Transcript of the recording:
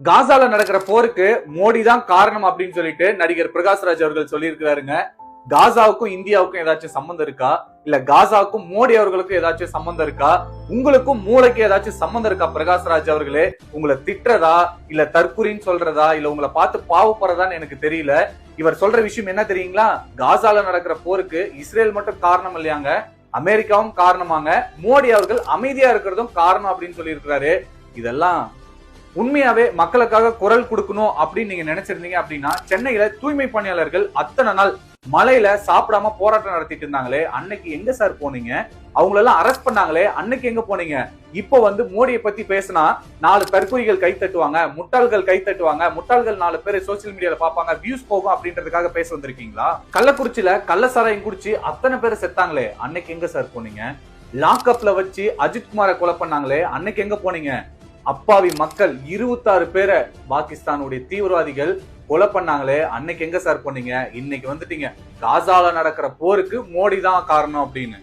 காசால நடக்கிற போருக்கு மோடி தான் காரணம் அப்படின்னு சொல்லிட்டு நடிகர் பிரகாஷ்ராஜ் அவர்கள் சொல்லியிருக்கிறாருங்க. காசாவுக்கும் இந்தியாவுக்கும் ஏதாச்சும் சம்பந்தம் இருக்கா? இல்ல காசாவுக்கும் மோடி அவர்களுக்கும் ஏதாச்சும் சம்பந்தம் இருக்கா? உங்களுக்கும் மூளைக்கு ஏதாச்சும் சம்பந்தம் இருக்கா? பிரகாஷ்ராஜ் அவர்களே, உங்களை திட்டுறதா இல்ல தற்குறின்னு சொல்றதா இல்ல உங்களை பார்த்து பாவப்படுறதான்னு எனக்கு தெரியல. இவர் சொல்ற விஷயம் என்ன தெரியுங்களா? காசால நடக்கிற போருக்கு இஸ்ரேல் மட்டும் காரணம் இல்லையாங்க, அமெரிக்காவும் காரணமாங்க. மோடி அவர்கள் அமைதியா இருக்கிறதும் காரணம் அப்படின்னு சொல்லி இருக்கிறாரு. இதெல்லாம் உண்மையாவே மக்களுக்காக குரல் கொடுக்கணும் அப்படின்னு நீங்க நினைச்சிருந்தீங்க அப்படின்னா, சென்னையில தூய்மை பணியாளர்கள் அத்தனை நாள் மழையில சாப்பிடாம போராட்டம் நடத்திட்டு இருந்தாங்களே, அன்னைக்கு எங்க சார் போனீங்க? அவங்களெல்லாம் அரெஸ்ட் பண்ணாங்களே, அன்னைக்கு எங்க போனீங்க? இப்போ வந்து மோடியை பத்தி பேசினா 4 தற்கொலைகள் கை தட்டுவாங்க, முட்டாள்கள் கை தட்டுவாங்க, முட்டாள்கள் 4 பேர் சோசியல் மீடியால பாப்பாங்க, வியூஸ் போகும் அப்படின்றதுக்காக பேச வந்திருக்கீங்களா? கள்ளக்குறிச்சியில கள்ளசாராயம் குடிச்சு அத்தனை பேர் செத்தாங்களே, அன்னைக்கு எங்க சார் போனீங்க? லாக்அப்ல வச்சு அஜித்குமாரை கொலை பண்ணாங்களே, அன்னைக்கு எங்க போனீங்க? அப்பாவி மக்கள் 26 பேரை பாகிஸ்தானுடைய தீவிரவாதிகள் கொலை பண்ணாங்களே, அன்னைக்கு எங்க சார் போனீங்க? இன்னைக்கு வந்துட்டீங்க காசால நடக்கிற போருக்கு மோடி தான் காரணம் அப்படின்னு.